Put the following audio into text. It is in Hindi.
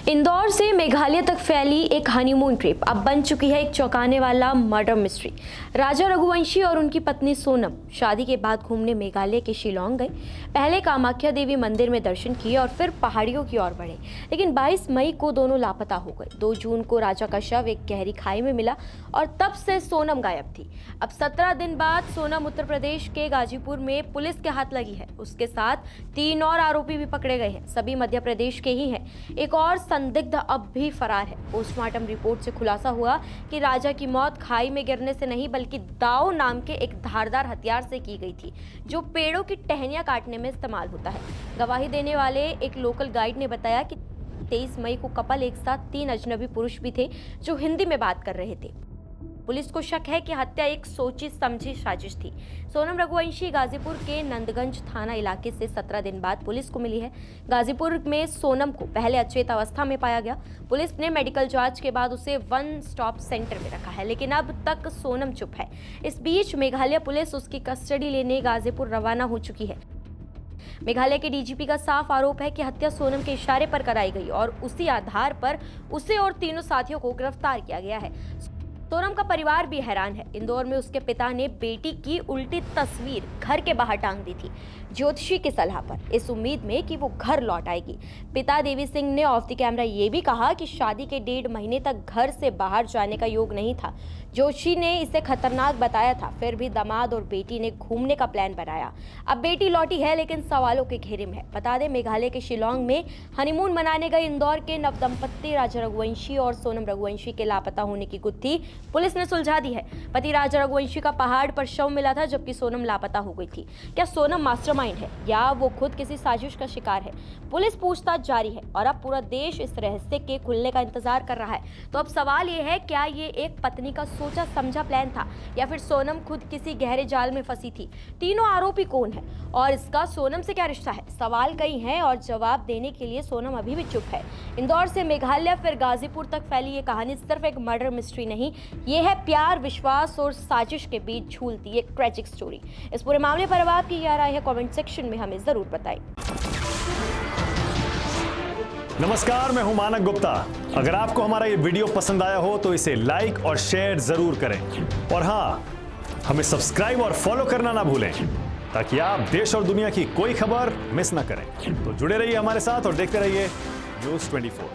इंदौर से मेघालय तक फैली एक हनीमून ट्रिप अब बन चुकी है एक चौंकाने वाला मर्डर मिस्ट्री। राजा रघुवंशी और उनकी पत्नी सोनम शादी के बाद घूमने मेघालय के शिलोंग गए। पहले कामाख्या देवी मंदिर में दर्शन किए और फिर पहाड़ियों की ओर बढ़े, लेकिन 22 मई को दोनों लापता हो गए। 2 जून को राजा का शव एक गहरी खाई में मिला और तब से सोनम गायब थी। अब 17 दिन बाद सोनम उत्तर प्रदेश के गाजीपुर में पुलिस के हाथ लगी है। उसके साथ 3 और आरोपी भी पकड़े गए हैं, सभी मध्य प्रदेश के ही हैं। एक और संदिग्ध अब भी फरार है। पोस्टमार्टम रिपोर्ट से खुलासा हुआ कि राजा की मौत खाई में गिरने से नहीं बल्कि दाव नाम के एक धारदार हथियार से की गई थी, जो पेड़ों की टहनियां काटने में इस्तेमाल होता है। गवाही देने वाले एक लोकल गाइड ने बताया कि 23 मई को कपल एक साथ 3 अजनबी पुरुष भी थे जो हिंदी में बात कर रहे थे। पुलिस को शक है कि हत्या एक सोची समझी साजिश थी। सोनम रघुवंशी गाजीपुर के नंदगंज थाना इलाके से 17 दिन बाद पुलिस को मिली है। गाजीपुर में सोनम को पहले अचेत अवस्था में पाया गया। पुलिस ने मेडिकल जांच के बाद उसे 1 स्टॉप सेंटर में रखा है, लेकिन अब तक सोनम चुप है। इस बीच मेघालय पुलिस उसकी कस्टडी लेने गाजीपुर रवाना हो चुकी है। मेघालय के डीजीपी का साफ आरोप है कि हत्या सोनम के इशारे पर कराई गई और उसी आधार पर उसे और तीनों साथियों को गिरफ्तार किया गया है। सोनम का परिवार भी हैरान है। इंदौर में उसके पिता ने बेटी की उल्टी तस्वीर घर के बाहर टांग दी थी, ज्योतिषी की सलाह पर, इस उम्मीद में कि वो घर लौट आएगी। पिता देवी सिंह ने ऑफ द कैमरा ये भी कहा कि शादी के 1.5 महीने तक घर से बाहर जाने का योग नहीं था। ज्योतिषी ने इसे खतरनाक बताया था, फिर भी दामाद और बेटी ने घूमने का प्लान बनाया। अब बेटी लौटी है, लेकिन सवालों के घेरे में है। बता दें, मेघालय के शिलोंग में हनीमून मनाने गए इंदौर के नवदंपति राजा रघुवंशी और सोनम रघुवंशी के लापता होने की गुत्थी पुलिस ने सुलझा दी है। पति राजा रघुवंशी का पहाड़ पर शव मिला था, जबकि सोनम लापता हो गई थी। क्या सोनम मास्टरमाइंड है या वो खुद किसी साजिश का शिकार है? पुलिस पूछताछ जारी है और अब पूरा देश इस रहस्य के खुलने का इंतजार कर रहा है। तो अब सवाल ये है, क्या ये एक पत्नी का सोचा समझा प्लान था या फिर सोनम खुद किसी गहरे जाल में फंसी थी? तीनों आरोपी कौन है और इसका सोनम से क्या रिश्ता है? सवाल कई हैं और जवाब देने के लिए सोनम अभी भी चुप है। इंदौर से मेघालय फिर गाजीपुर तक फैली ये कहानी सिर्फ एक मर्डर मिस्ट्री नहीं, ये है प्यार, विश्वास और साजिश के बीच झूलती एक ट्रेजिक स्टोरी। इस पूरे मामले पर अब आपकी क्या राय है? कमेंट सेक्शन में हमें जरूर बताएं। नमस्कार, मैं हूं मानक गुप्ता। अगर आपको हमारा ये वीडियो पसंद आया हो तो इसे लाइक और शेयर जरूर करें, और हाँ, हमें सब्सक्राइब और फॉलो करना ना भूलें ताकि आप देश और दुनिया की कोई खबर मिस ना करें। तो जुड़े रहिए हमारे साथ और देखते रहिए न्यूज़ 24।